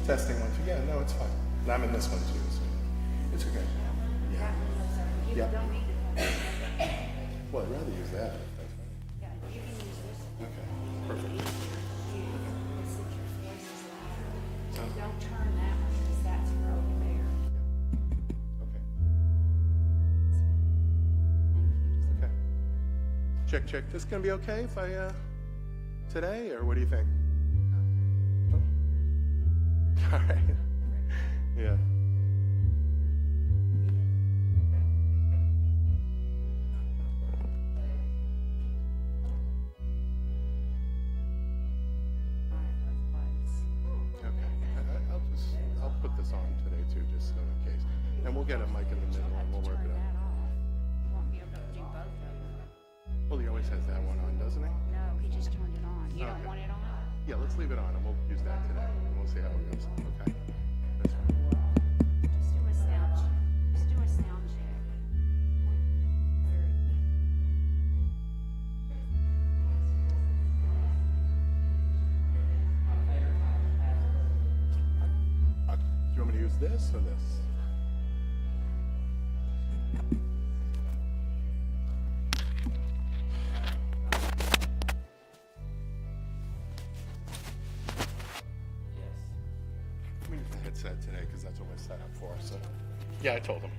Testing 1, 2. Yeah, no, it's fine. And I'm in this one too, so it's okay. Yeah. Yeah. Well, I'd rather use that. Yeah, you can use this. Okay, perfect. Don't turn that one because that's broken there. Okay. Okay. Check, check. This gonna be okay if I, today, or what do you think? All right. Yeah. I'll put this on today too, just so in case. And we'll get a mic in the middle and we'll work it out. You won't be able to do both of them. Well, he always has that one on, doesn't he? No, he just turned it on. You Okay. don't want it on? Yeah, let's leave it on and we'll use that today. And we'll see how it goes. Okay? That's fine. Just do a sound check. Just do a sound check. Do you want me to use this or this? We use the headset today because that's what we're set up for. So, yeah, I told him.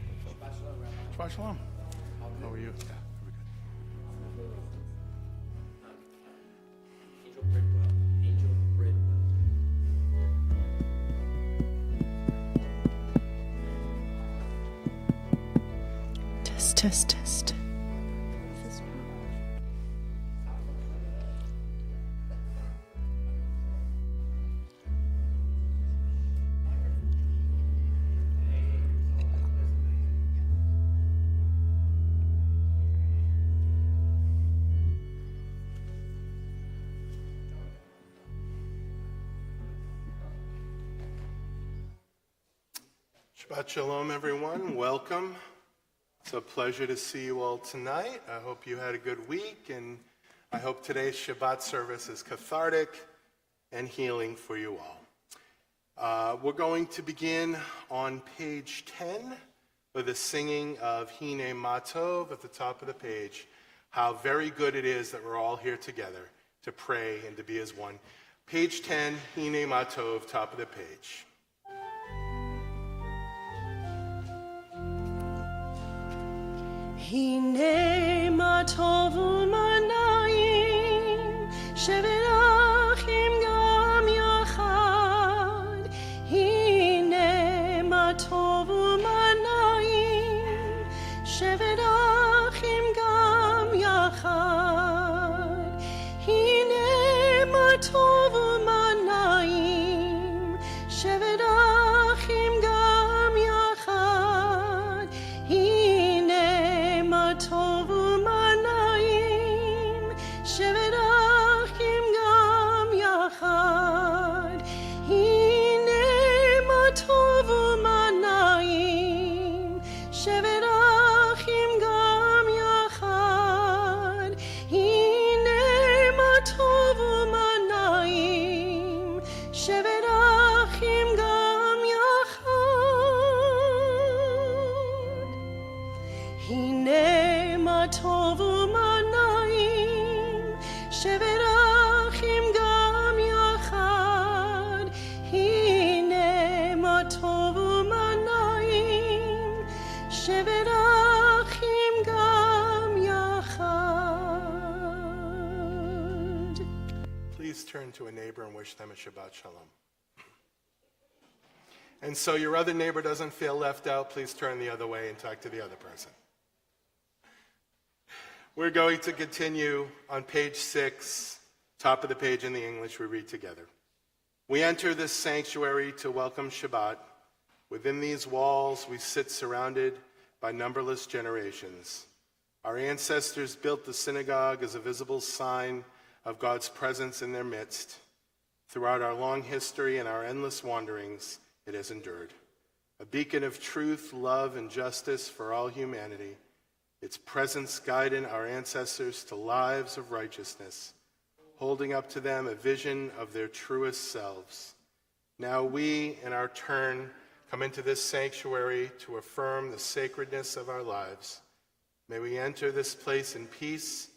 Shabbat shalom. How are you? Yeah, very good. Angel Bridwell. Angel Bridwell. Test. Shabbat shalom, everyone. Welcome. It's a pleasure to see you all tonight. I hope you had a good week, and I hope today's Shabbat service is cathartic and healing for you all. We're going to begin on page 10 with the singing of Hine Matov at the top of the page. How very good it is that we're all here together to pray and to be as one. Page 10, Hine Matov, top of the page. הנה מה טוב ומה נעים, שבת אחים גם יחד. הנה מה טוב ומה נעים, שבת אחים גם יחד. הנה מה טוב ומה נעים, שבת אחים גם יחד. טוב ומה נעים, שבת אחים גם יחד. הנה מה טוב ומה נעים, שבת אחים גם יחד. הנה מה טוב ומה נעים, שבת אחים גם יחד. הנה מה טוב ומה נעים, שבת אחים גם יחד. הנה מה טוב ומה נעים, שבת אחים גם יחד. Please turn to a neighbor and wish them a Shabbat Shalom. And so your other neighbor doesn't feel left out, please turn the other way and talk to the other person. We're going to continue on page 6, top of the page in the English we read together. We enter this sanctuary to welcome Shabbat. Within these walls we sit surrounded by numberless generations. Our ancestors built the synagogue as a visible sign of God's presence in their midst. Throughout our long history and our endless wanderings, it has endured. A beacon of truth, love, and justice for all humanity. Its presence guided our ancestors to lives of righteousness, holding up to them a vision of their truest selves. Now we, in our turn, come into this sanctuary to affirm the sacredness of our lives. May we enter this place in peace.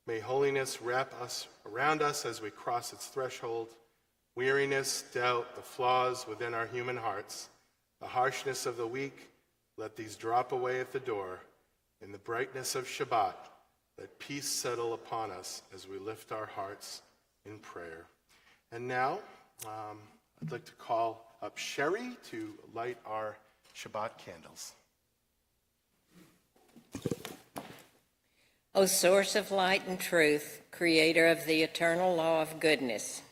May holiness wrap us around us as we cross its threshold. Weariness, doubt, the flaws within our human hearts, the harshness of the weak, let these drop away at the door. In the brightness of Shabbat, let peace settle upon us as we lift our hearts in prayer. And now, I'd like to call up Sherry to light our Shabbat candles. O source of light and truth, creator of the eternal law of goodness,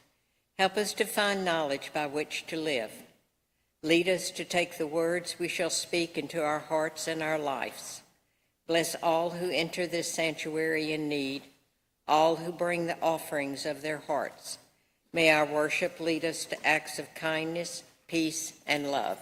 help us to find knowledge by which to live. Lead us to take the words we shall speak into our hearts and our lives. Bless all who enter this sanctuary in need, all who bring the offerings of their hearts. May our worship lead us to acts of kindness, peace, and love.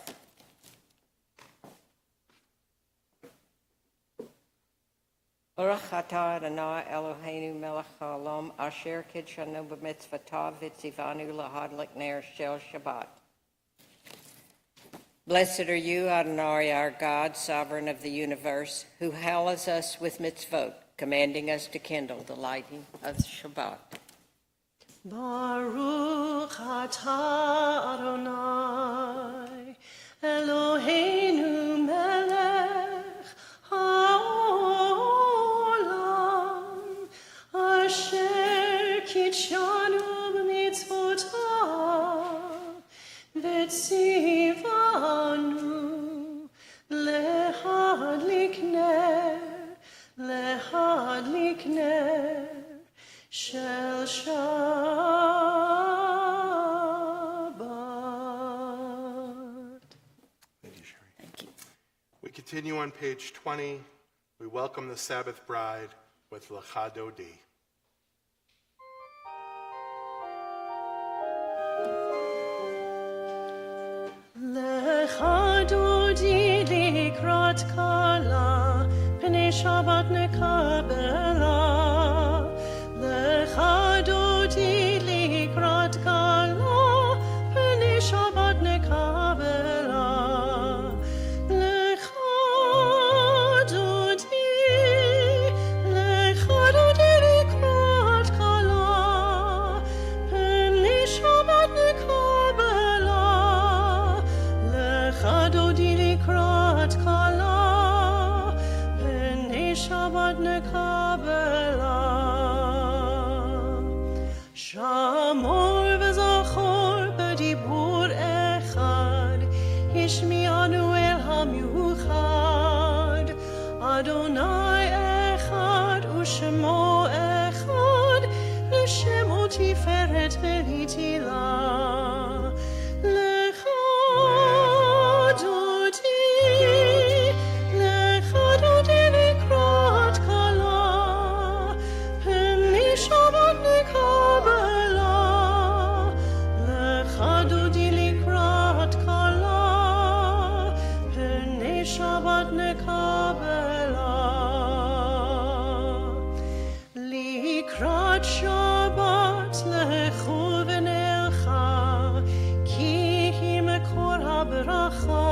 Baruch atah Adonai Eloheinu melech haolam asher kidshanu b'mitzvotav v'tzivanu lahadlik ner shel Shabbat. Blessed are you, Adonai, our God, sovereign of the universe, who hallows us with mitzvot, commanding us to kindle the lighting of Shabbat. Baruch atah Adonai Eloheinu melech haolam asher kitshanu b'mitzvotav v'tzivanu lehadlik ner shel Shabbat. Thank you, Sherry. Thank you. We continue on page 20. We welcome the Sabbath bride with Lecha Dodi. Lecha dodi likrat kala, pnei Shabbat nekabela. Lecha dodi likrat kala, pnei Shabbat nekabela. Lecha dodi likrat kala, pnei Shabbat nekabela. Lecha dodi likrat kala, pnei Shabbat nekabela. Shamor v'zachor b'dibur echad, Ishmianu el hamiuchad. Adonai echad u'shemo echad, l'shemo tiferet v'hitila. Lecha dodi likrat kala, pnei Shabbat nekabela. Lecha dodi likrat kala, pnei Shabbat nekabela. Likrat Shabbat lechu v'nelcha, ki hi mekor habracha.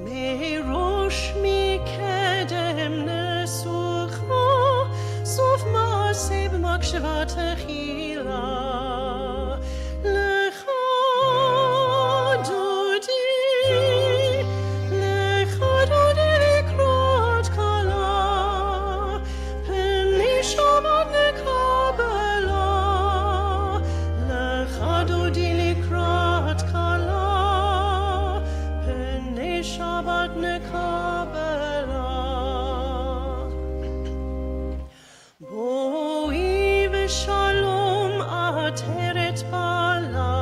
Merosh mikedem nesucha, sof maaseh b'maksheva techila. Lecha dodi likrat kala, pnei Shabbat nekabela. Lecha dodi likrat kala, pnei Shabbat nekabela. Boi v'shalom ateret bala,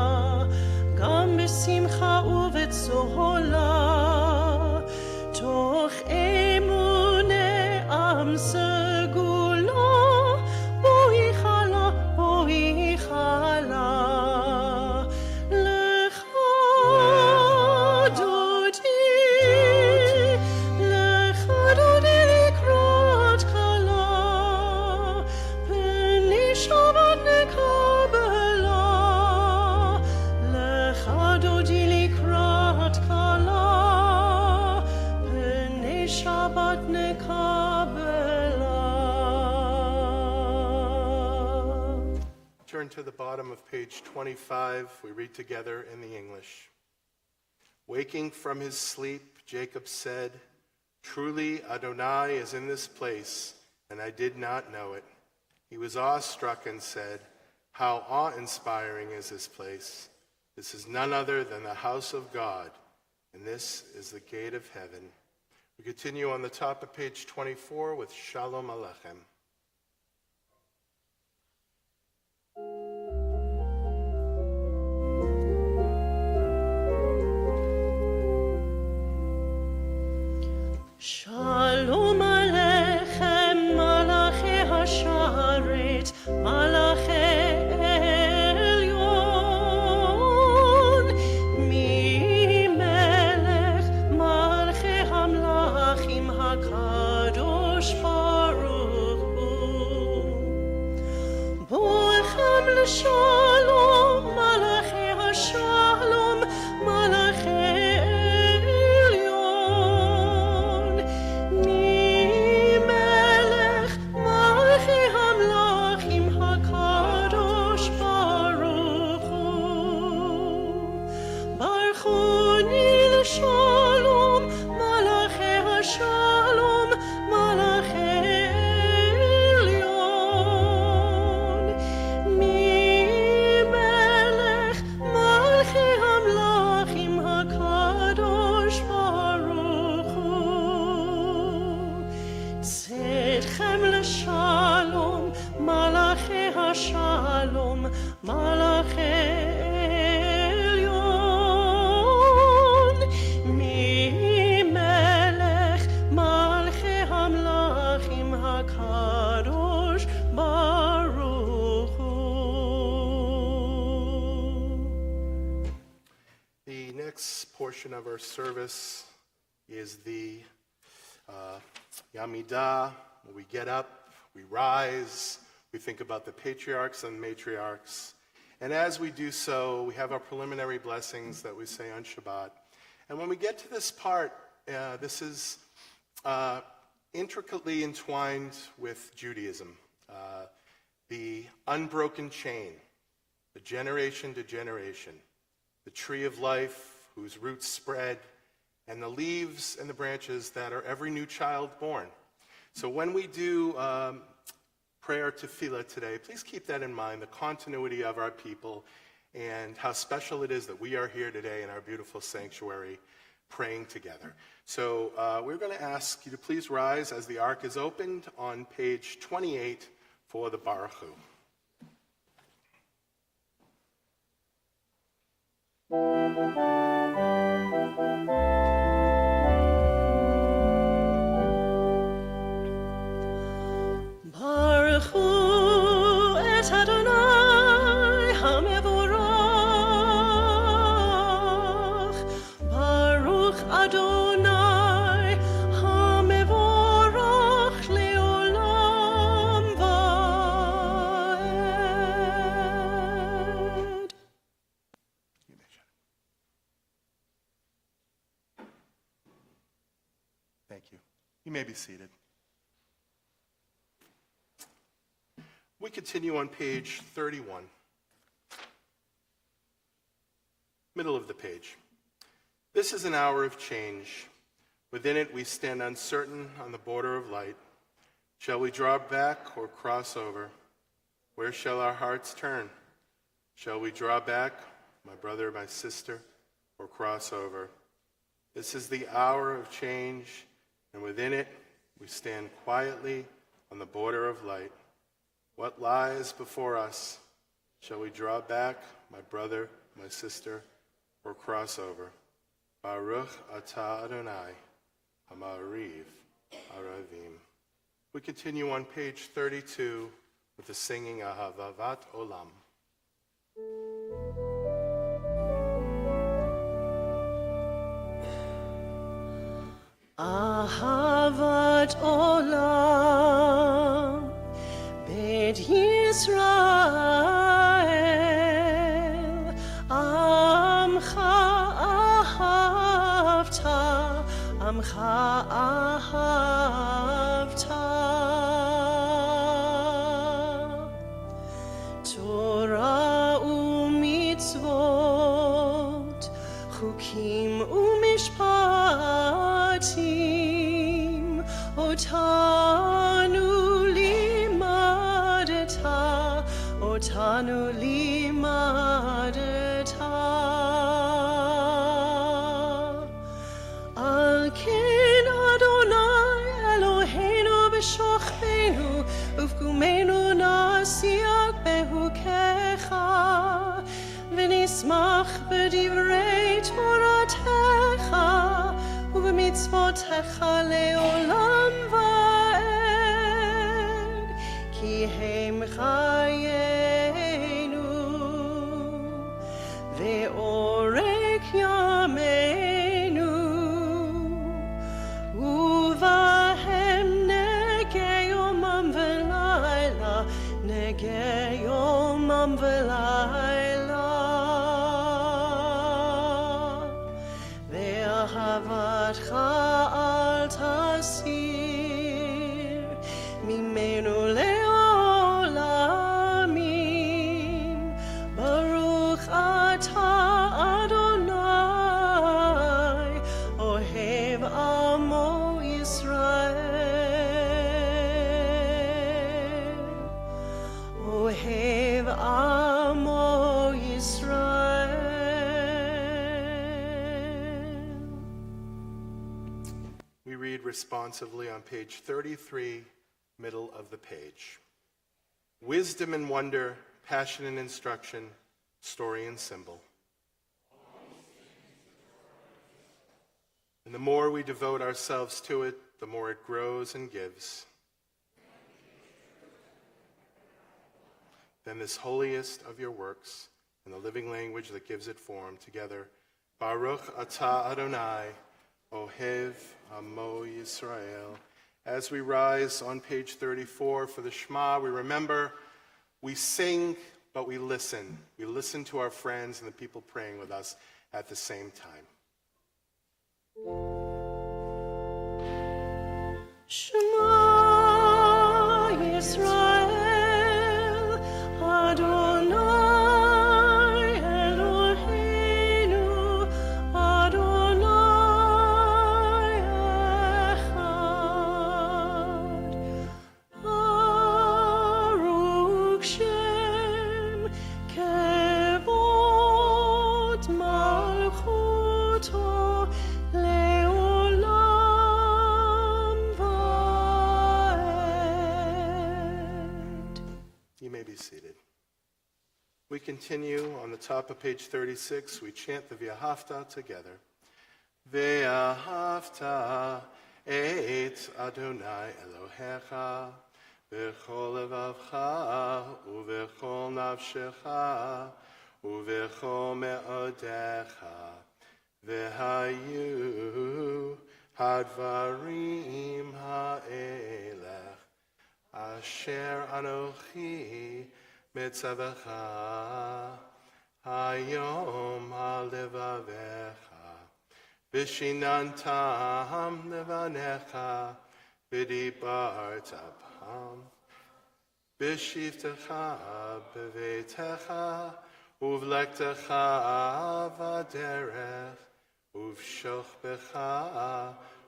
gam b'simcha u'v'tzola. Toch emune am segula, boi chala. Lecha dodi turn to the bottom of page 25. We read together in the English. Waking from his sleep, Jacob said, "Truly Adonai is in this place, and I did not know it." He was awestruck and said, "How awe-inspiring is this place! This is none other than the house of God, and this is the gate of heaven." We continue on the top of page 24 with Shalom Aleichem. Shalom Aleichem, Malachi Hasharet, Malachi Elyon, Mi Melech, Malchi Hamlachim HaKadosh Baruch Hu. Boechem l'shalom, Malachi Hashalom, Malachi Shalom, Malachi Elyon, Mi Melech Malchi Hamlachim HaKadosh Baruch Hu. The next portion of our service is the Yamidah, where we get up, we rise, we think about the patriarchs and matriarchs. And as we do so, we have our preliminary blessings that we say on Shabbat. And when we get to this part, this is intricately entwined with Judaism. The unbroken chain, the generation to generation, the tree of life whose roots spread, and the leaves and the branches that are every new child born. So when we do prayer tefillah today, please keep that in mind, the continuity of our people and how special it is that we are here today in our beautiful sanctuary praying together. So we're going to ask you to please rise as the ark is opened on page 28 for the Baruch Hu. Baruch Hu et Adonai HaMevorach, Baruch Adonai HaMevorach leolam va'ed. Thank you. You may be seated. We continue on page 31, middle of the page. This is an hour of change. Within it we stand uncertain on the border of light. Shall we draw back or cross over? Where shall our hearts turn? Shall we draw back, my brother, my sister, or cross over? This is the hour of change, and within it we stand quietly on the border of light. What lies before us? Shall we draw back, my brother, my sister, or cross over? Baruch atah Adonai, Hamariv Aravim. We continue on page 32 with the singing Ahavavat Olam. Ahavat Olam, Bet Yisrael, Amcha ahavta, Amcha ahavta, Torah אותנו לימדת, אותנו לימדת. על כן אדוני אלוהינו בשוכבנו ובקומנו נשיח בחוקיך, ונשמח בדברי תורתך ובמצוותיך לעולם ועד, כי הם חיינו ואורך ימינו, ובהם נגע יומם ולילה, נגע יומם ולילה. ואהבתך אל תסיר ממנו לעולמים. ברוך אתה אדוני, אוהב עמו ישראל, אוהב עמו ישראל. We read responsively on page 33, middle of the page. Wisdom and wonder, passion and instruction, story and symbol. And the more we devote ourselves to it, the more it grows and gives. Then this holiest of your works, and the living language that gives it form, together, Baruch Atah Adonai, Ohev Amo Yisrael. As we rise on page 34 for the Shema, we remember we sing, but we listen. We listen to our friends and the people praying with us at the same time. Shema Yisrael, Adonai Eloheinu, Adonai Echad. Baruch Shem Kevod Malchuto Leolam Vaed. You may be seated. We continue on the top of page 36. We chant the V'ahavta together. V'ahavta et Adonai Elohecha v'chol levavcha uv'chol nafshecha uv'chol me'odecha v'hayu hadvarim ha'elech asher anochi mitzavecha hayom halevavecha vishinantam levanecha v'dibartabham v'shivtecha b'veitecha uv'lektecha v'derech uv'shochbecha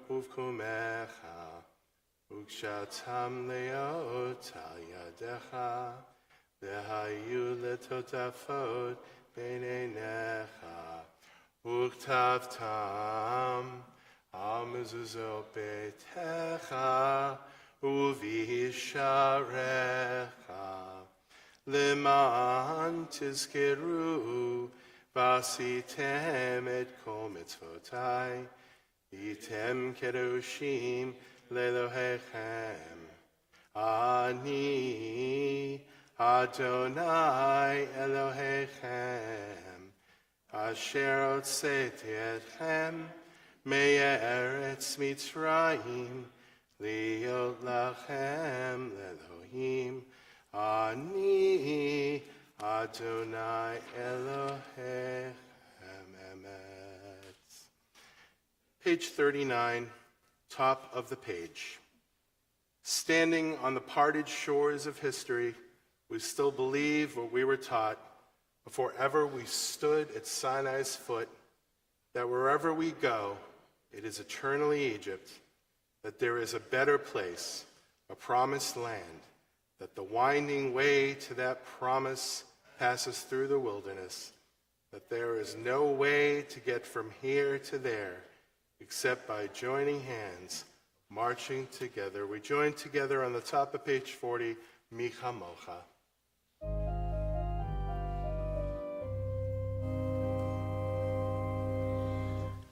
uv'kumecha Ukshatam leot al yadecha, v'hayu letotafot b'neinecha, uktavtam al mezuzot beitecha, uvisharecha, leman tizkeru, v'asitem et kol mitzvotai, item kedoshim, Lelohechem, Ani Adonai Elohechem, Asher Otzeti Etchem, Me'eretz Mitzrayim, Liot Lachem Lelohim, Ani Adonai Elohechem. Emet. Page 39. Top of the page. Standing on the parted shores of history, we still believe what we were taught before ever we stood at Sinai's foot, that wherever we go, it is eternally Egypt, that there is a better place, a promised land, that the winding way to that promise passes through the wilderness, that there is no way to get from here to there except by joining hands, marching together. We join together on the top of page 40, Mi Chamocha.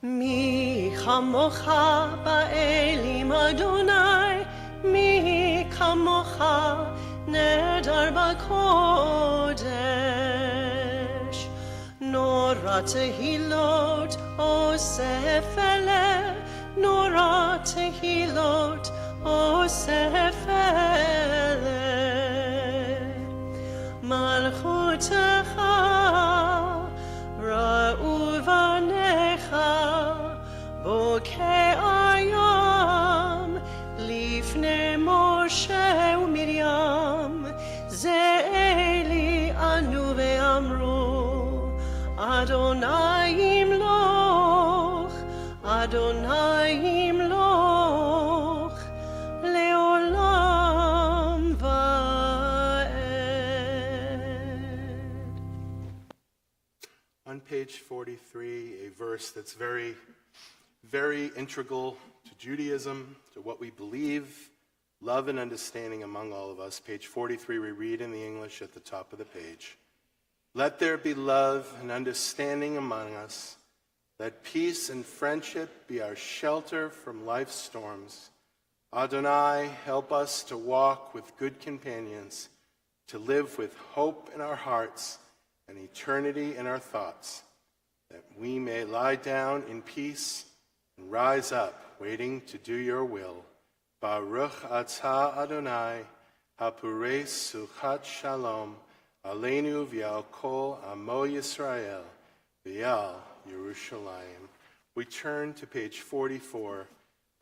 מי כמוך באלים אדוני, מי כמוך נדר בקודש. נורא תהילות אוסף אלה, נורא תהילות אוסף אלה. מלכותך ראו בניך בוקי הים לפני משה ומרים. זה אלי ענו ואמרו, אדוני ימלוך, אדוני ימלוך לעולם ועד. On page 43, a verse that's very, very integral to Judaism, to what we believe, love and understanding among all of us. Page 43, we read in the English at the top of the page. Let there be love and understanding among us. Let peace and friendship be our shelter from life's storms. Adonai, help us to walk with good companions, to live with hope in our hearts and eternity in our thoughts, that we may lie down in peace and rise up, waiting to do your will. Baruch atah Adonai, hapurei suchat shalom, aleinu v'al kol amo Yisrael, v'al Yerushalayim. We turn to page 44.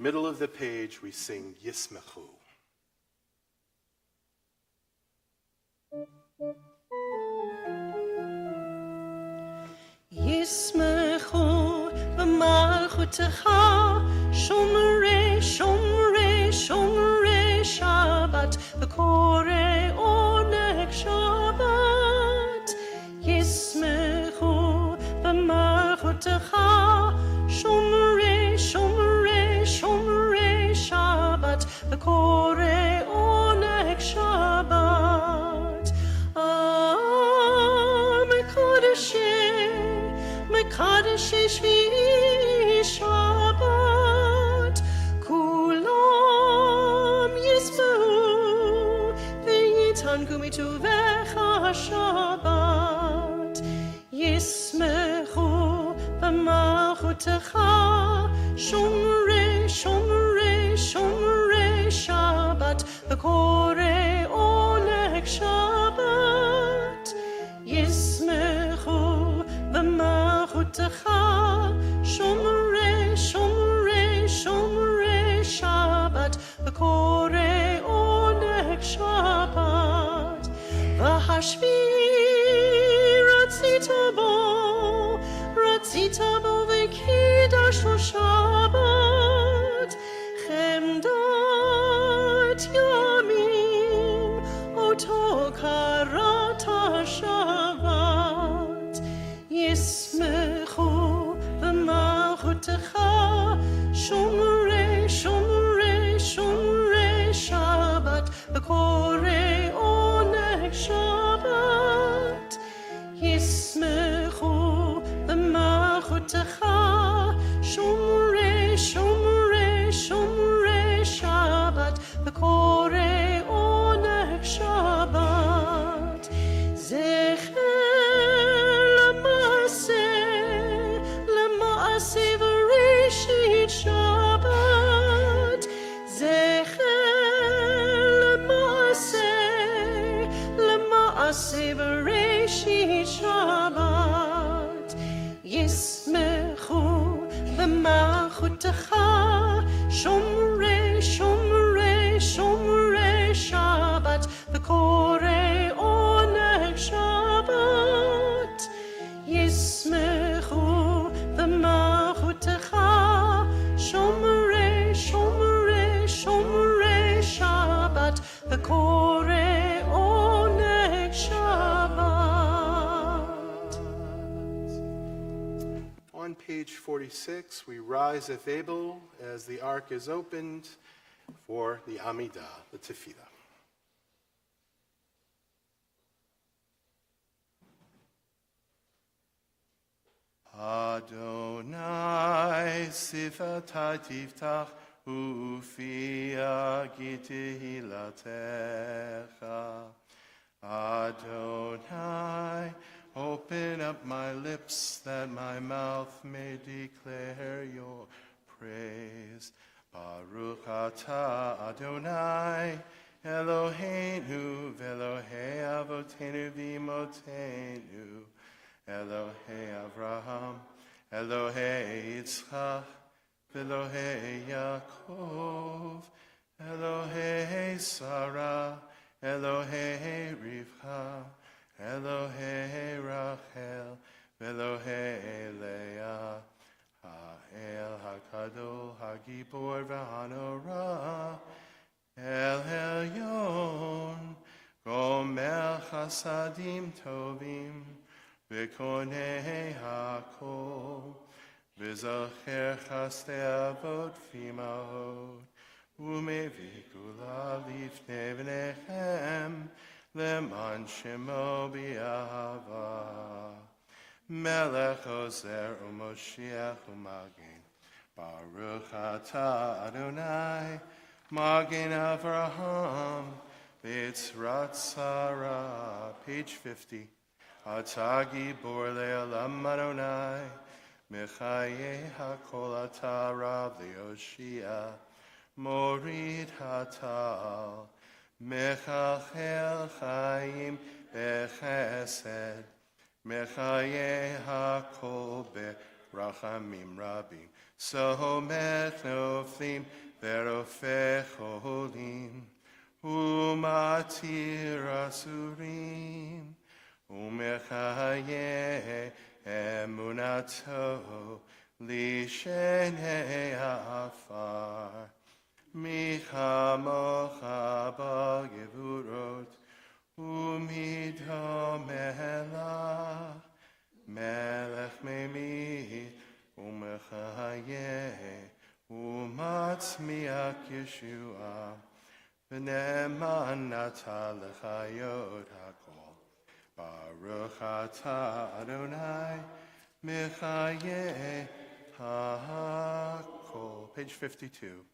Middle of the page, we sing Yismechu. ישמחו במלכותך שומרי שומרי שומרי שבת וקוראי עונג שבת. ישמחו במלכותך שומרי שומרי שומרי שבת וקוראי עונג שבת. מקדש שביעי שבת כולם ישמעו ויתענגו מטובך שבת. ישמחו במלכותך שומרי שומרי שומרי שבת וקוראי עונג שבת. ישמחו במלכותך שומרי שומרי שומרי שבת וקוראי עונג שבת. והשביעי רצית בו וקידשנו שבת. חמדת ימים אותו קראת שבת. ישמחו במלכותך שומרי שומרי שומרי שבת וקוראי עונג שבת. ישמחו במלכותך שומרי שומרי שומרי שבת וקוראי עונג שבת. זכר למעשה בראשית שבת. זכר למעשה בראשית שבת. ישמחו במלכותך שומרי שומרי שומרי שבת וקוראי עונג שבת. ישמחו במלכותך שומרי שומרי 36, we rise if able as the ark is opened for the Amidah, the Tefillah. Adonai sifatai tiftach ufia gitehilatecha. Adonai, open up my lips that my mouth may declare your praise. Baruch atah Adonai, Eloheinu ve'Elohei avotenu v'imotenu. Elohei Avraham, Elohei Yitzchak, Elohei Yaakov, Elohei Sarah, Elohei Rivka, Elohei Rachel, Elohei Leah, Ha'el HaKadol, HaGibor v'Hanora, El Elyon, Gomer Chasadim Tovim, V'konei hakol, v'zacher chastei avot v'imahot, u'mevei gula lifnei v'nechem, leman shemo b'yahava. Melech ozer u'moshiach u'magen, Baruch atah Adonai, Magen Avraham, v'yitzrat Sarah. Page 50. Atagi borle alam Adonai, mechaye hakol atara v'yoshia, morid hatal, mechachel chaim bechesed, mechaye hakol berachamim rabim, somech noflim verofech holim, umatir asurim, Umechaye emunato lishenei afar michamocha b'gevurot umido melech melech memit umechaye umatzmiach Yeshua v'neman nata lechayot hakol. Baruch atah Adonai, mechaye hakol. Page 52.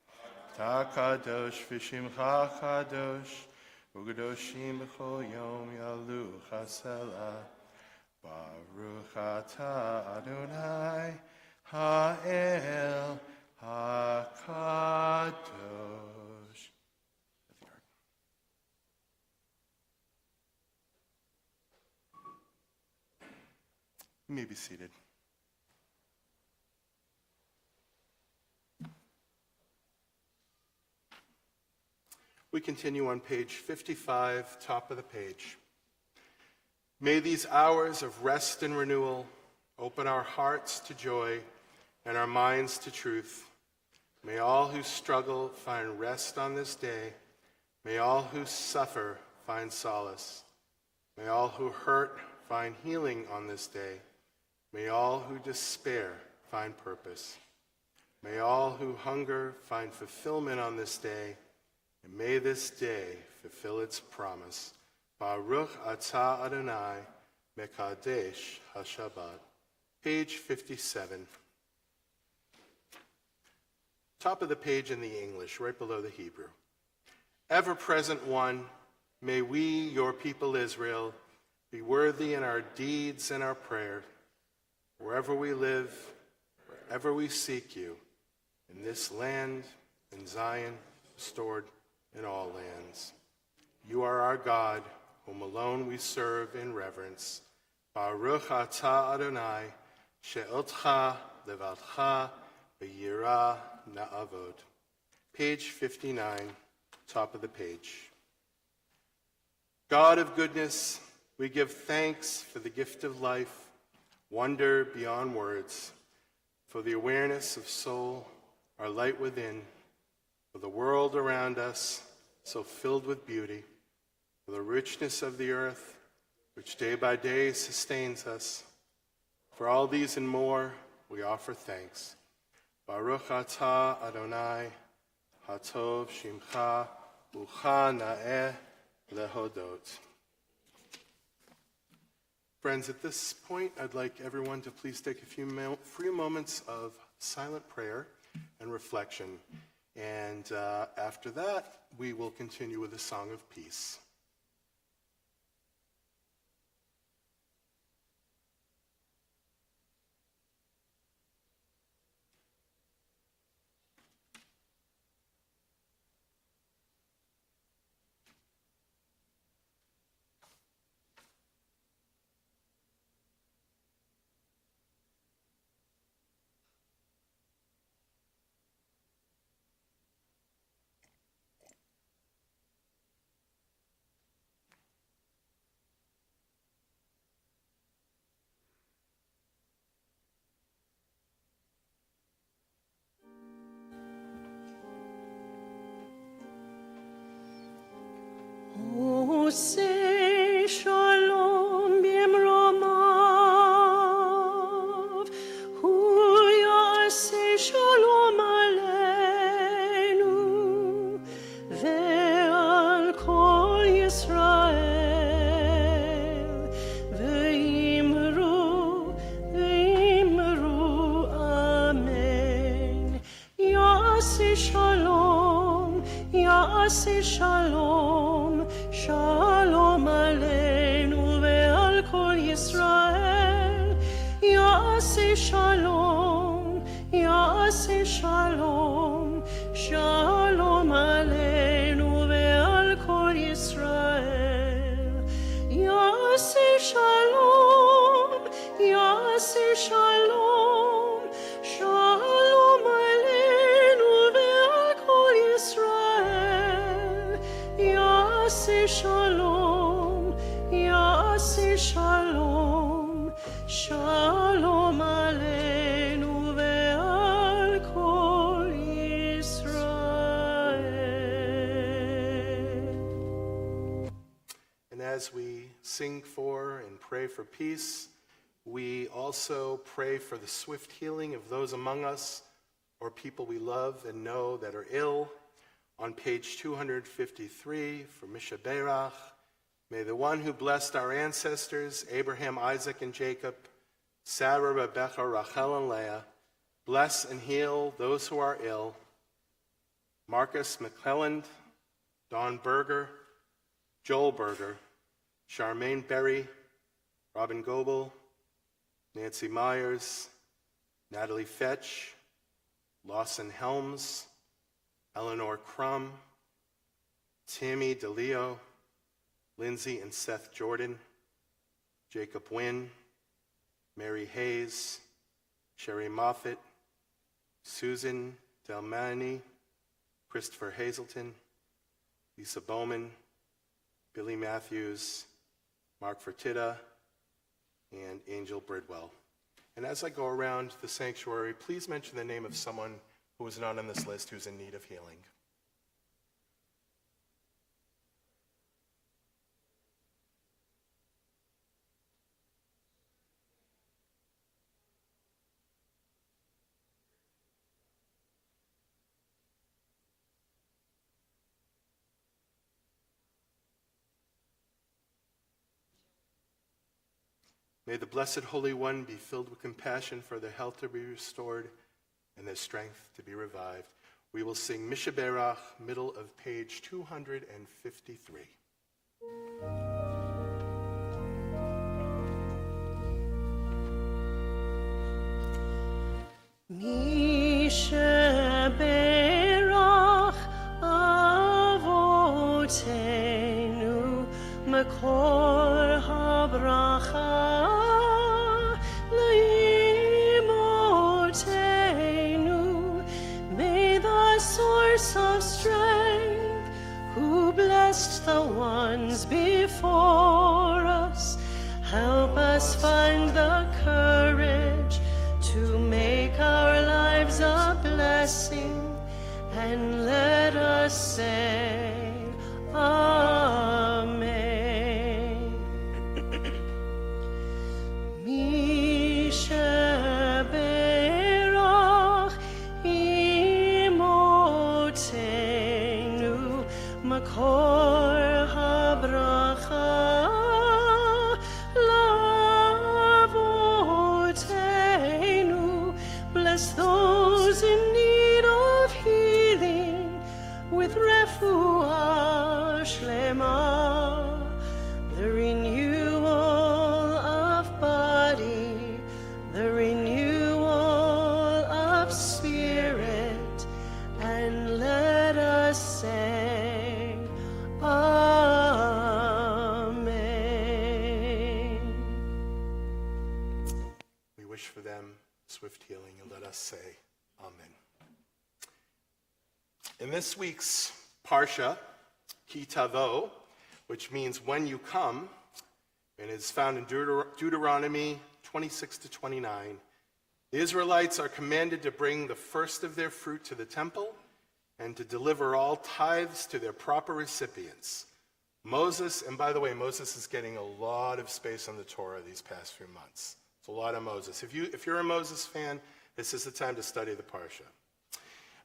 Ta kadosh v'shimcha kadosh, u'kadoshim b'chol yom yalu chasela. Baruch atah Adonai, ha'el hakadosh. You may be seated. We continue on page 55, top of the page. May these hours of rest and renewal open our hearts to joy and our minds to truth. May all who struggle find rest on this day. May all who suffer find solace. May all who hurt find healing on this day. May all who despair find purpose. May all who hunger find fulfillment on this day, and may this day fulfill its promise. Baruch atah Adonai, mekadesh haShabbat. Page 57. Top of the page in the English, right below the Hebrew. Ever-present one, may we, your people Israel, be worthy in our deeds and our prayer. Wherever we live, wherever we seek you, in this land, in Zion, restored in all lands. You are our God, whom alone we serve in reverence. Baruch atah Adonai, she'otcha levatcha b'yirah na'avod. Page 59, top of the page. God of goodness, we give thanks for the gift of life, wonder beyond words, for the awareness of soul, our light within, for the world around us, so filled with beauty, for the richness of the earth, which day by day sustains us. For all these and more, we offer thanks. Baruch atah Adonai, hatov shimcha, ucha na'eh lehodot. Friends, at this point, I'd like everyone to please take a few moments of silent prayer and reflection. And after that, we will continue with a song of peace. Say shalom b'mromav, hu yaseh shalom aleinu, ve'al kol Yisrael, ve'imru amen. Yaseh shalom, shalom aleinu ve'al kol Yisrael. Yaseh shalom, shalom aleinu ve'al kol Yisrael. Yaseh shalom, shalom aleinu ve'al kol Yisrael. Yaseh shalom, shalom aleinu ve'al kol Yisrael. And as we sing for and pray for peace, we also pray for the swift healing of those among us or people we love and know that are ill. On page 253 for Misha Berach, may the one who blessed our ancestors, Abraham, Isaac, and Jacob, Sarah, Rebecca, Rachel, and Leah, bless and heal those who are ill. Marcus McClelland, Don Berger, Joel Berger, Charmaine Berry, Robin Goebel, Nancy Myers, Natalie Fetch, Lawson Helms, Eleanor Crum, Tammy DeLeo, Lindsay and Seth Jordan, Jacob Wynn, Mary Hayes, Sherry Moffett, Susan Delmani, Christopher Hazelton, Lisa Bowman, Billy Matthews, Mark Fertitta, and Angel Bridwell. And as I go around the sanctuary, please mention the name of someone who is not on this list who's in need of healing. May the Blessed Holy One be filled with compassion for their health to be restored and their strength to be revived. We will sing Misha Berach, middle of page 253. Misha Berach avotenu makor habracha leimotenu. May the source of strength, who blessed the ones before us, help us find the courage to make our lives a blessing, and let us say Amen. Misha Makor habracha lavotenu. Bless those in need of healing with refuah shlema, the renewal of body, the renewal of spirit, and let us say, Amen. We wish for them swift healing, and let us say, Amen. In this week's Parsha, Ki Tavo, which means when you come, and is found in Deuteronomy 26 to 29, the Israelites are commanded to bring the first of their fruit to the temple and to deliver all tithes to their proper recipients. Moses, and by the way, Moses is getting a lot of space on the Torah these past few months. It's a lot of Moses. If you're a Moses fan, this is the time to study the Parsha.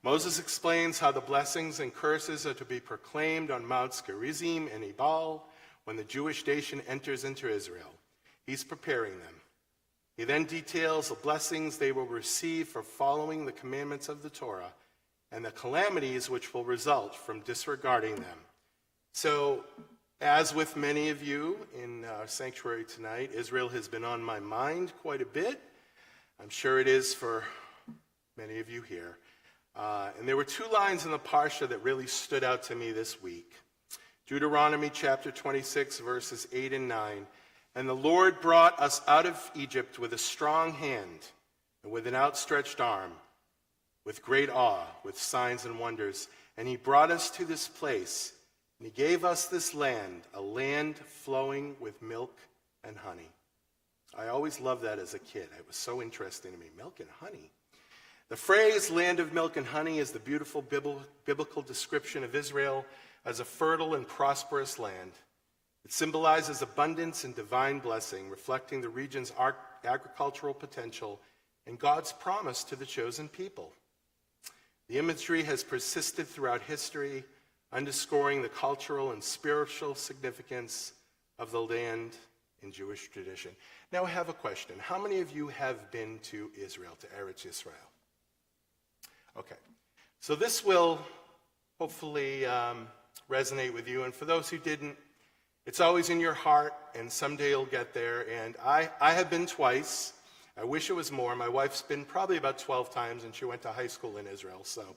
Moses explains how the blessings and curses are to be proclaimed on Mounts Gerizim and Ebal when the Jewish nation enters into Israel. He's preparing them. He then details the blessings they will receive for following the commandments of the Torah and the calamities which will result from disregarding them. So, as with many of you in our sanctuary tonight, Israel has been on my mind quite a bit. I'm sure it is for many of you here. And there were two lines in the Parsha that really stood out to me this week. Deuteronomy chapter 26, verses 8 and 9. And the Lord brought us out of Egypt with a strong hand and with an outstretched arm, with great awe, with signs and wonders. And he brought us to this place, and he gave us this land, a land flowing with milk and honey. I always loved that as a kid. It was so interesting to me, milk and honey. The phrase land of milk and honey is the beautiful biblical description of Israel as a fertile and prosperous land. It symbolizes abundance and divine blessing, reflecting the region's agricultural potential and God's promise to the chosen people. The imagery has persisted throughout history, underscoring the cultural and spiritual significance of the land in Jewish tradition. Now I have a question. How many of you have been to Israel, to Eretz Israel? Okay, so this will hopefully resonate with you. And for those who didn't, it's always in your heart, and someday you'll get there. And I have been twice. I wish it was more. My wife's been probably about 12 times, and she went to high school in Israel. So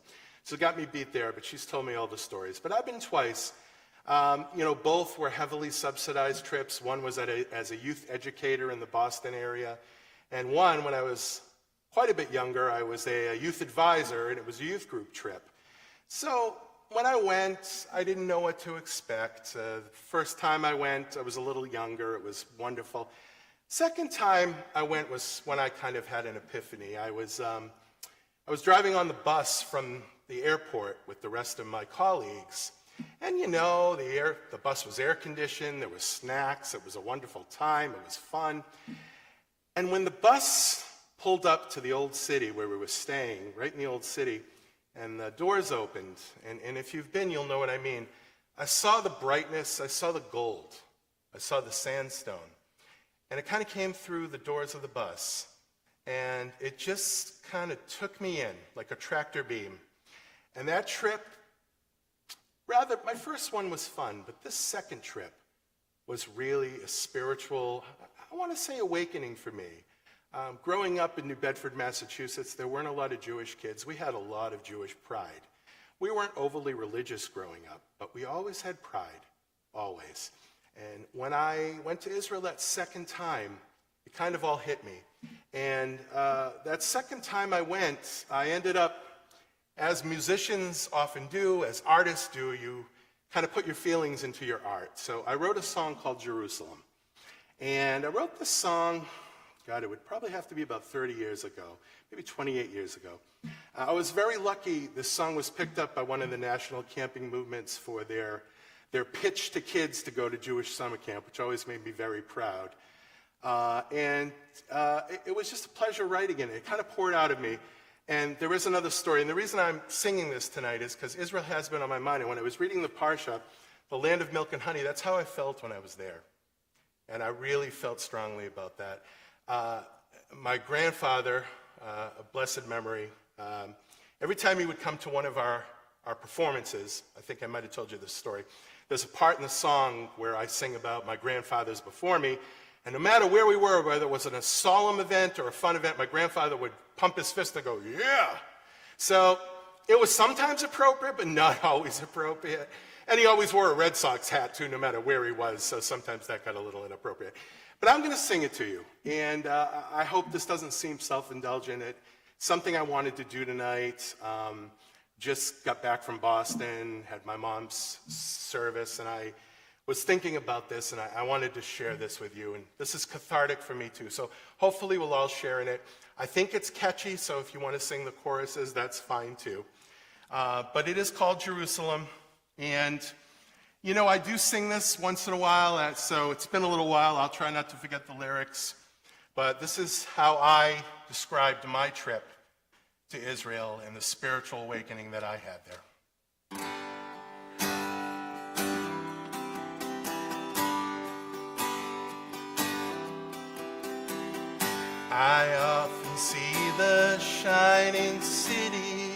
it got me beat there, but she's told me all the stories. But I've been twice. Both were heavily subsidized trips. One was as a youth educator in the Boston area, and one, when I was quite a bit younger, I was a youth advisor, and it was a youth group trip. So when I went, I didn't know what to expect. The first time I went, I was a little younger. It was wonderful. Second time I went was when I kind of had an epiphany. I was driving on the bus from the airport with the rest of my colleagues, and the bus was air conditioned. There was snacks. It was a wonderful time. It was fun. And when the bus pulled up to the old city where we were staying, right in the old city, and the doors opened, and if you've been, you'll know what I mean. I saw the brightness, I saw the gold, I saw the sandstone, and it kind of came through the doors of the bus, and it just kind of took me in like a tractor beam. And that trip, my first one was fun, but this second trip was really a spiritual, I want to say, awakening for me. Growing up in New Bedford, Massachusetts, there weren't a lot of Jewish kids. We had a lot of Jewish pride. We weren't overly religious growing up, but we always had pride, always. And when I went to Israel that second time, it kind of all hit me. And that second time I went, I ended up, as musicians often do, as artists do, you kind of put your feelings into your art. So I wrote a song called Jerusalem. And I wrote this song, God, it would probably have to be about 30 years ago, maybe 28 years ago. I was very lucky. This song was picked up by one of the national camping movements for their pitch to kids to go to Jewish summer camp, which always made me very proud. It was just a pleasure writing it. It kind of poured out of me. And there is another story. And the reason I'm singing this tonight is because Israel has been on my mind. And when I was reading the Parsha, the land of milk and honey, that's how I felt when I was there. And I really felt strongly about that. My grandfather, a blessed memory, every time he would come to one of our performances, I think I might have told you this story, there's a part in the song where I sing about my grandfathers before me, and no matter where we were, whether it was in a solemn event or a fun event, my grandfather would pump his fist and go, yeah! So it was sometimes appropriate, but not always appropriate. And he always wore a Red Sox hat, too, no matter where he was, so sometimes that got a little inappropriate. But I'm going to sing it to you, and I hope this doesn't seem self-indulgent. It's something I wanted to do tonight. Just got back from Boston, had my mom's service, and I was thinking about this, and I wanted to share this with you. And this is cathartic for me, too, so hopefully we'll all share in it. I think it's catchy, so if you want to sing the choruses, that's fine, too. But it is called Jerusalem. And, you know, I do sing this once in a while, so it's been a little while. I'll try not to forget the lyrics. But this is how I described my trip to Israel and the spiritual awakening that I had there. I often see the shining city.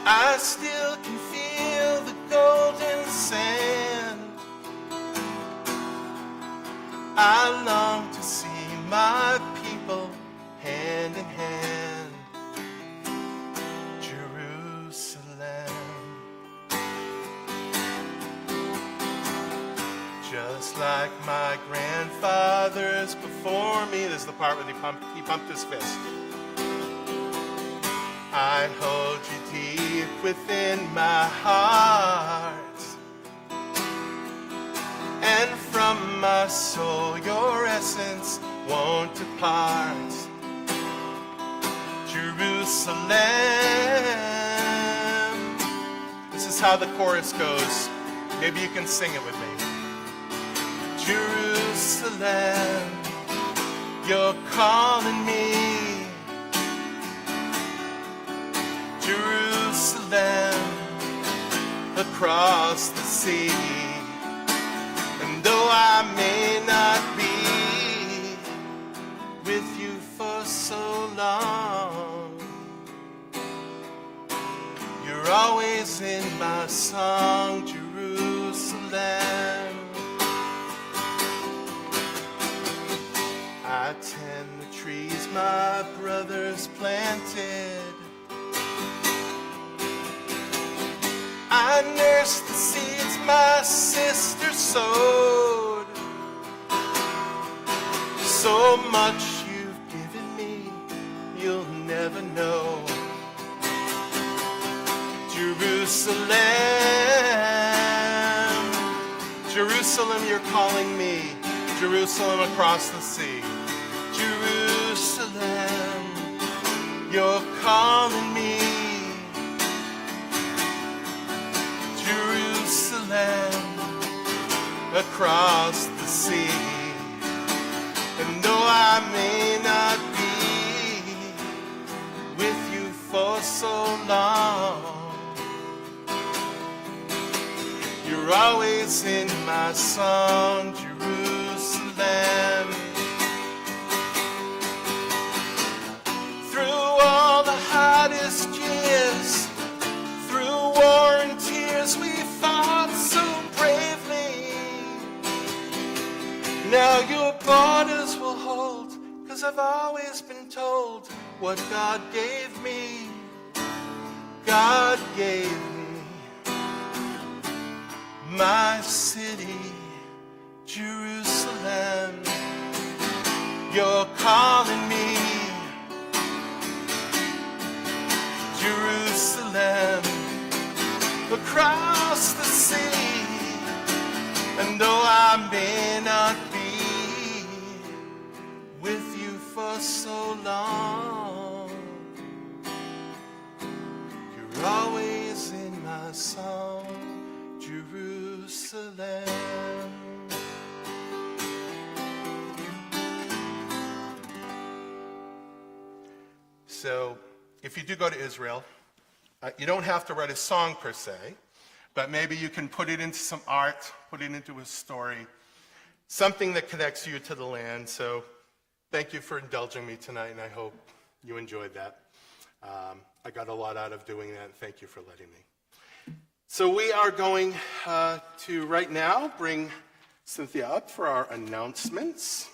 I still can feel the golden sand. I long to see my people hand in hand. Jerusalem. Just like my grandfathers before me. This is the part where he pumped his fist. I hold you deep within my heart, and from my soul your essence won't depart. Jerusalem. This is how the chorus goes. Maybe you can sing it with me. Jerusalem, you're calling me. Jerusalem, across the sea. And though I may not be with you for so long, you're always in my song, Jerusalem. I tend the trees my brothers planted. I nurse the seeds my sister sowed. So much you've given me, you'll never know. Jerusalem, Jerusalem, you're calling me. Jerusalem across the sea. Jerusalem, you're calling me. Jerusalem, across the sea. And though I may not be with you for so long, you're always in my song, Jerusalem. Through all the hardest years, through war and tears, we fought so bravely. Now your borders will hold, 'cause I've always been told what God gave me. God gave me my city, Jerusalem. You're calling me, Jerusalem, across the sea. And though I may not be with you for so long, you're always in my song, Jerusalem. So if you do go to Israel, you don't have to write a song per se, but maybe you can put it into some art, put it into a story, something that connects you to the land. So thank you for indulging me tonight, and I hope you enjoyed that. I got a lot out of doing that, and thank you for letting me. So we are going to right now bring Cynthia up for our announcements.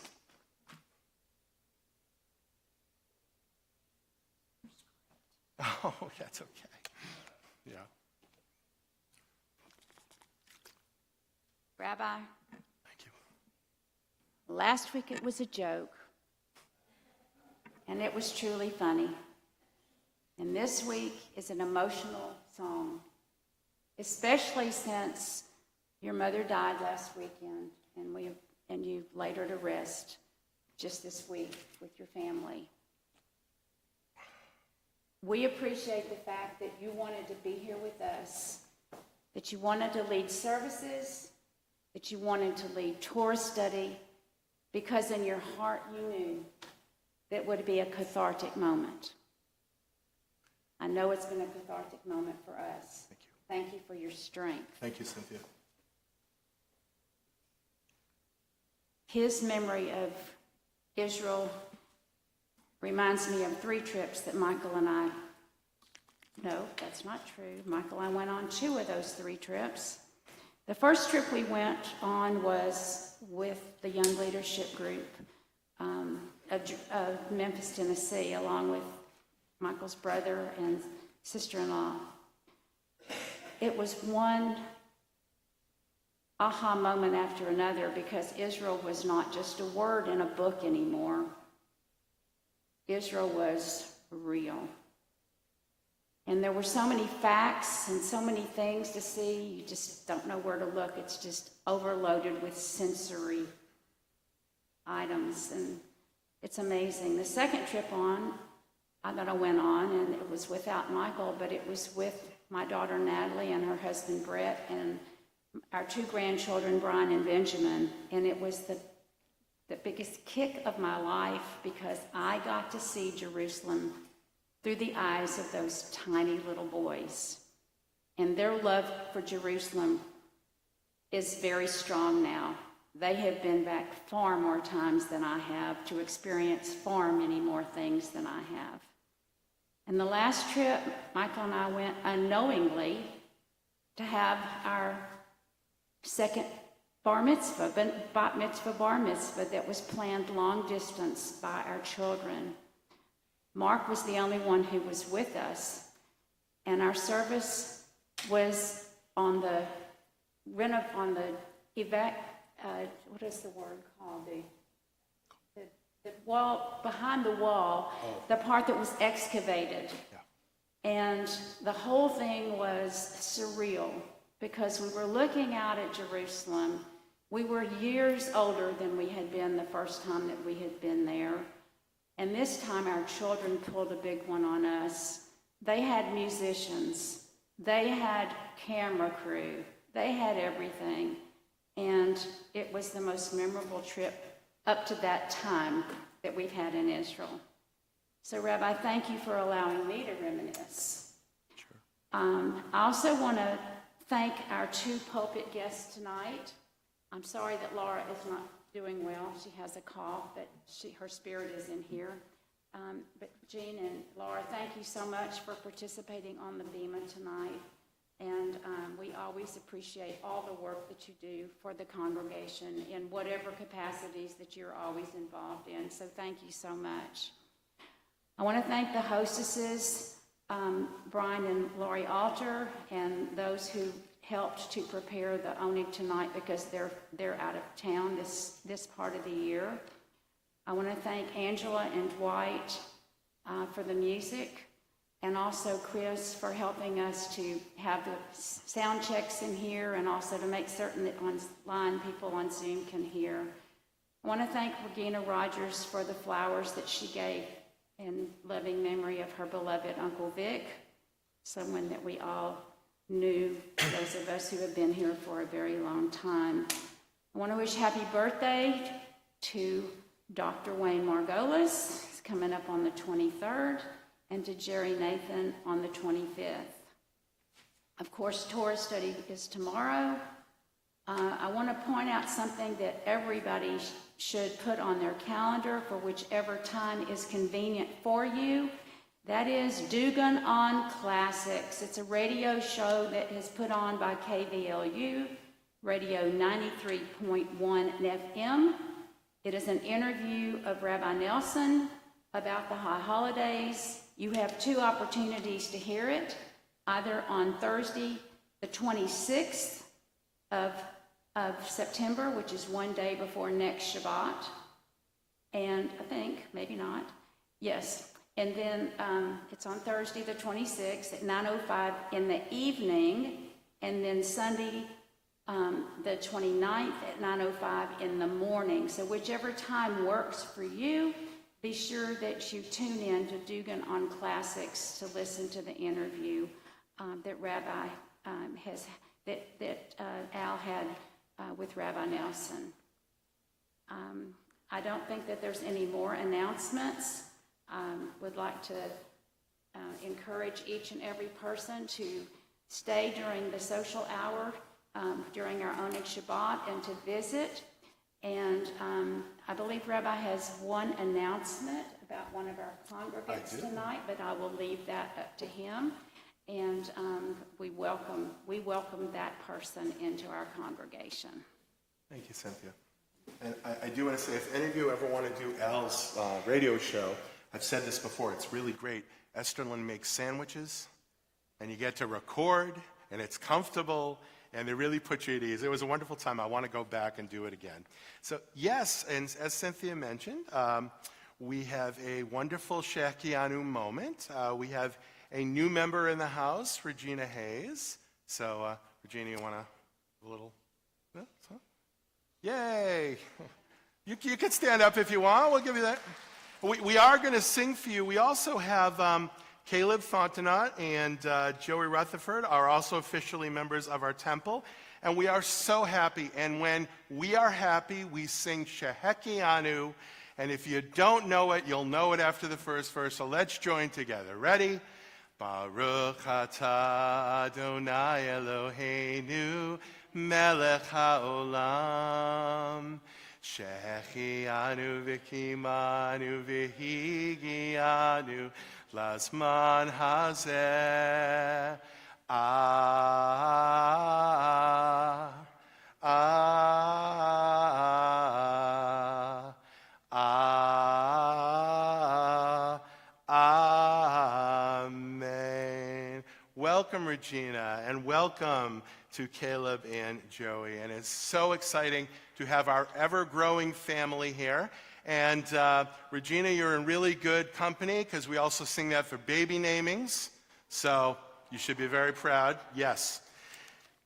Oh, that's okay. Yeah. Rabbi, Thank you. last week it was a joke, and it was truly funny. And this week is an emotional song, especially since your mother died last weekend, and you laid her to rest just this week with your family. We appreciate the fact that you wanted to be here with us, that you wanted to lead services, that you wanted to lead Torah study, because in your heart you knew that it would be a cathartic moment. I know it's been a cathartic moment for us. Thank you. Thank you for your strength. Thank you, Cynthia. His memory of Israel reminds me of 3 trips that Michael and I, no, that's not true. Michael and I went on 2 of those 3 trips. The first trip we went on was with the Young Leadership Group of Memphis, Tennessee, along with Michael's brother and sister-in-law. It was one aha moment after another, because Israel was not just a word in a book anymore. Israel was real. And there were so many facts and so many things to see, you just don't know where to look. It's just overloaded with sensory items, and it's amazing. The second trip that I went on, and it was without Michael, but it was with my daughter Natalie and her husband Brett and our 2 grandchildren, Brian and Benjamin, and it was the biggest kick of my life, because I got to see Jerusalem through the eyes of those tiny little boys. And their love for Jerusalem is very strong now. They have been back far more times than I have to experience far many more things than I have. And the last trip, Michael and I went unknowingly to have our second bar mitzvah that was planned long distance by our children. Mark was the only one who was with us, and our service was on the what is the word called? The wall, behind the wall, the part that was excavated. Yeah. And the whole thing was surreal, because we were looking out at Jerusalem. We were years older than we had been the first time that we had been there. And this time our children pulled a big one on us. They had musicians. They had camera crew. They had everything. And it was the most memorable trip up to that time that we've had in Israel. So, Rabbi, thank you for allowing me to reminisce. Sure. I also want to thank our 2 pulpit guests tonight. I'm sorry that Laura is not doing well. She has a cough, but her spirit is in here. But Jean and Laura, thank you so much for participating on the Bema tonight. And we always appreciate all the work that you do for the congregation in whatever capacities that you're always involved in. So thank you so much. I want to thank the hostesses, Brian and Lori Alter, and those who helped to prepare the Onig tonight, because they're out of town this part of the year. I want to thank Angela and Dwight for the music, and also Chris for helping us to have the sound checks in here, and also to make certain that online people on Zoom can hear. I want to thank Regina Rogers for the flowers that she gave in loving memory of her beloved Uncle Vic, someone that we all knew, those of us who have been here for a very long time. I want to wish happy birthday to Dr. Wayne Margolis. He's coming up on the 23rd. and to Jerry Nathan on the 25th. Of course, Torah study is tomorrow. I want to point out something that everybody should put on their calendar for whichever time is convenient for you. That is Dugan on Classics. It's a radio show that is put on by KVLU, radio 93.1 FM. It is an interview of Rabbi Nelson about the high holidays. You have two opportunities to hear it, either on Thursday, the 26th of September, which is one day before next Shabbat, and I think, maybe not, yes. And then it's on Thursday, the 26th at 9:05 in the evening, and then Sunday, the 29th at 9:05 in the morning. So whichever time works for you, be sure that you tune in to Dugan on Classics to listen to the interview that Rabbi Al had with Rabbi Nelson. I don't think that there's any more announcements. Would like to encourage each and every person to stay during the social hour during our Oneg Shabbat and to visit. And I believe Rabbi has one announcement about one of our congregants tonight, but I will leave that up to him. And we welcome that person into our congregation. Thank you, Cynthia. And I do want to say, if any of you ever want to do Al's radio show, I've said this before, it's really great. Esterlin makes sandwiches, and you get to record, and it's comfortable, and they really put you at ease. It was a wonderful time. I want to go back and do it again. So, yes, and as Cynthia mentioned, we have a wonderful Shechianu moment. We have a new member in the house, Regina Hayes. So, Regina, you want a little? No? Yay! You can stand up if you want. We'll give you that. We are going to sing for you. We also have Caleb Fontenot and Joey Rutherford are also officially members of our temple. And we are so happy. And when we are happy, we sing Shehekianu. And if you don't know it, you'll know it after the first verse. So let's join together. Ready? Baruch atah Adonai Eloheinu melech haolam. Shechianu v'kimanu v'higianu lazman hazeh. Amen. Welcome, Regina, and welcome to Caleb and Joey. And it's so exciting to have our ever-growing family here. And Regina, you're in really good company because we also sing that for baby namings. So you should be very proud. Yes.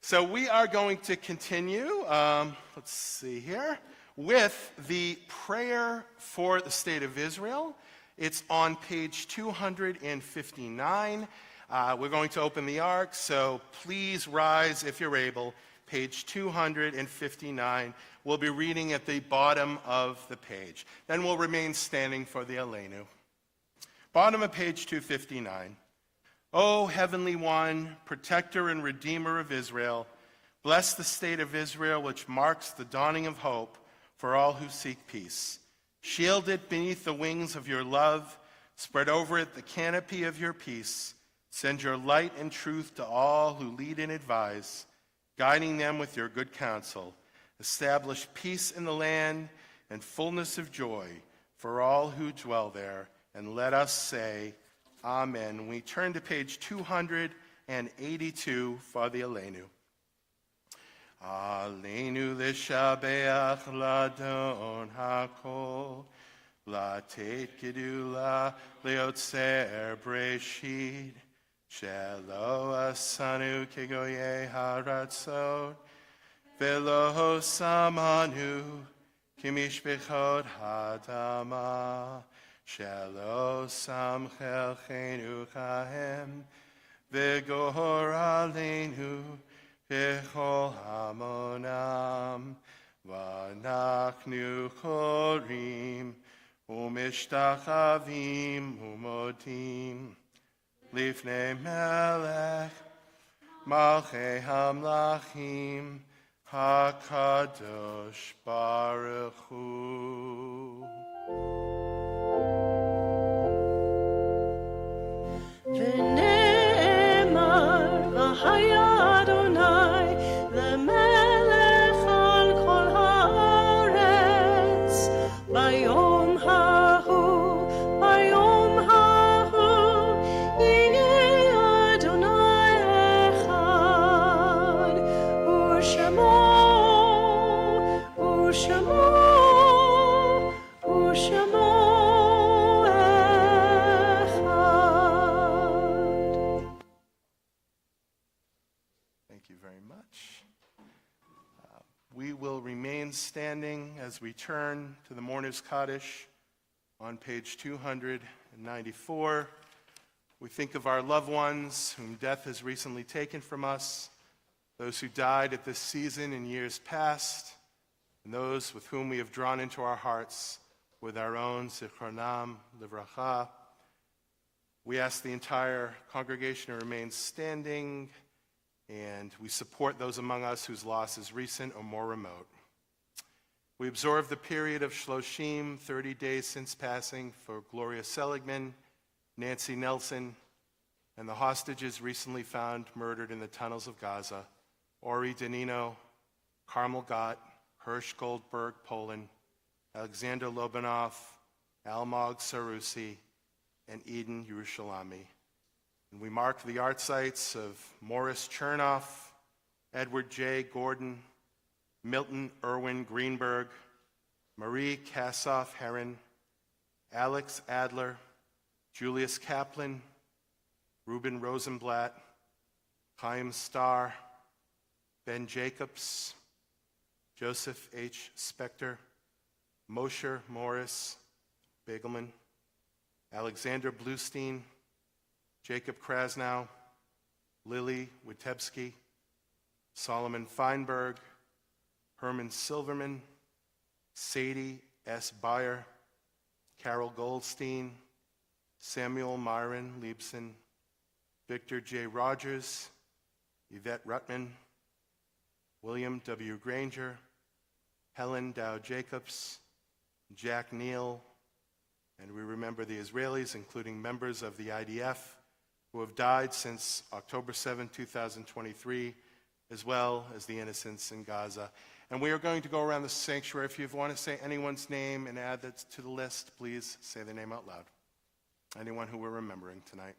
So we are going to continue, let's see here, with the prayer for the state of Israel. It's on page 259. We're going to open the ark, so please rise if you're able. Page 259. We'll be reading at the bottom of the page. Then we'll remain standing for the Aleinu. Bottom of page 259. O Heavenly One, protector and redeemer of Israel, bless the state of Israel, which marks the dawning of hope for all who seek peace. Shield it beneath the wings of your love. Spread over it the canopy of your peace. Send your light and truth to all who lead and advise, guiding them with your good counsel. Establish peace in the land and fullness of joy for all who dwell there. And let us say, Amen. We turn to page 282 for the Aleinu. Aleinu l'shabeach ladon hakol, latet gedula leotzer breshid, shelo asanu kegoye haratzot, velo samanu kimishbechot hadama, shelo samchelchenu chahem, v'gohor aleinu bechol hamonam, v'anachnu chorim ומשתחווים ומודים לפני מלך מלכי המלכים הקדוש ברוך הוא. ונאמר והיה אדוני למלך על כל הארץ ביום ההוא יהיה אדוני אחד ושמו Thank you very much. We will remain standing as we turn to the Mourner's Kaddish on page 294. We think of our loved ones whom death has recently taken from us, those who died at this season in years past, and those with whom we have drawn into our hearts with our own Zichronam Livracha. We ask the entire congregation to remain standing, and we support those among us whose loss is recent or more remote. We observe the period of Shloshim, 30 days since passing, for Gloria Seligman, Nancy Nelson, and the hostages recently found murdered in the tunnels of Gaza, Ori Danino, Carmel Gott, Hirsch Goldberg, Poland, Alexander Lobanov, Almog Sarusi, and Eden Yerushalami. And we mark the art sites of Morris Chernoff, Edward J. Gordon, Milton Irwin Greenberg, Marie Kassoff Heron, Alex Adler, Julius Kaplan, Ruben Rosenblatt, Chaim Starr, Ben Jacobs, Joseph H. Spector, Moshe Morris Begelman, Alexander Bluestein, Jacob Krasnow, Lily Witebsky, Solomon Feinberg, Herman Silverman, Sadie S. Beyer, Carol Goldstein, Samuel Myron Liebson, Victor J. Rogers, Yvette Rutman, William W. Granger, Helen Dow Jacobs, Jack Neal, and we remember the Israelis, including members of the IDF, who have died since October 7, 2023, as well as the innocents in Gaza. And we are going to go around the sanctuary. If you want to say anyone's name and add that to the list, please say the name out loud. Anyone who we're remembering tonight.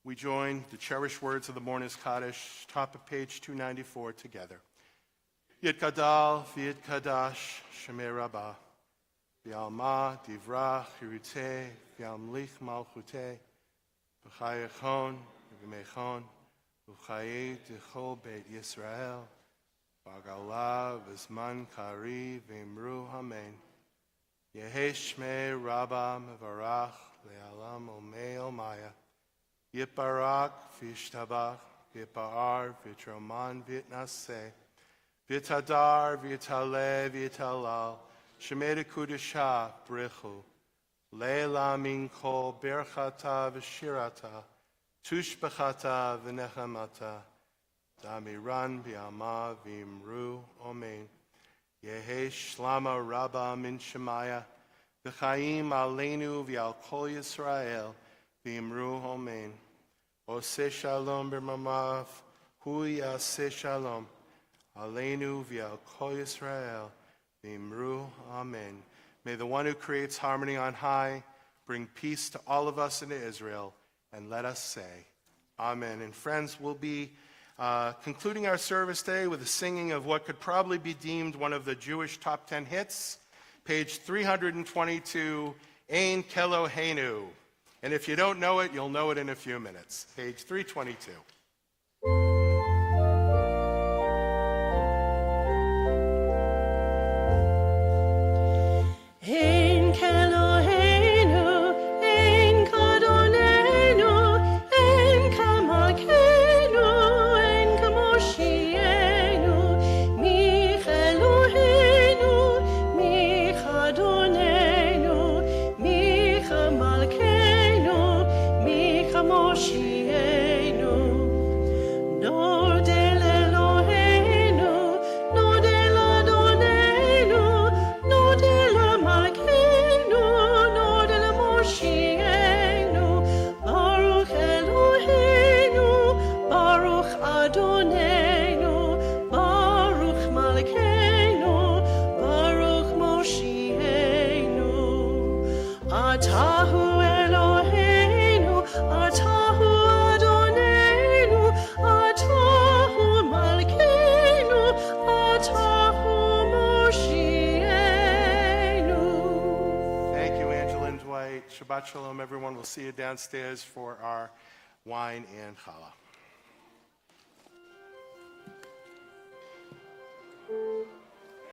We join the cherished words of the Mourner's Kaddish, top of page 294, together. Yitkadal v'yitkadash shemei rabbah, v'alma divrach hiruteh, v'almlich malchuteh, v'chayechon v'mechon, v'chayei d'chol beit Yisrael, v'agala v'zman kari v'imru amen. Yehei shmei rabbah mevarach le'alam omei omaya. Yiparak v'yishtabach, v'yipar v'yitroman v'yitnaseh, v'yitadar v'yitaleh v'yitalal, shemei kudusha brichu, le'la min kol berchata v'shirata, tushbechata v'nechamata, damiran v'yama v'imru omen. Yehei shlama rabba min shemaya, v'chaim aleinu v'al kol Yisrael, v'imru omen. Oseh shalom b'mamav, hu yaseh shalom, aleinu v'al kol Yisrael, v'imru amen. May the one who creates harmony on high bring peace to all of us in Israel, and let us say, amen. And friends, we'll be concluding our service today with the singing of what could probably be deemed one of the Jewish top 10 hits, page 322, Ein Keloheinu. And if you don't know it, you'll know it in a few minutes. Page 322. Ein Keloheinu, ein Kadonenu, Eloheinu, Atahu Adonenu, Atahu Malkeinu, Atahu Moshienu. Thank you, Angela and Dwight. Shabbat Shalom, everyone. We'll see you downstairs for our wine and challah.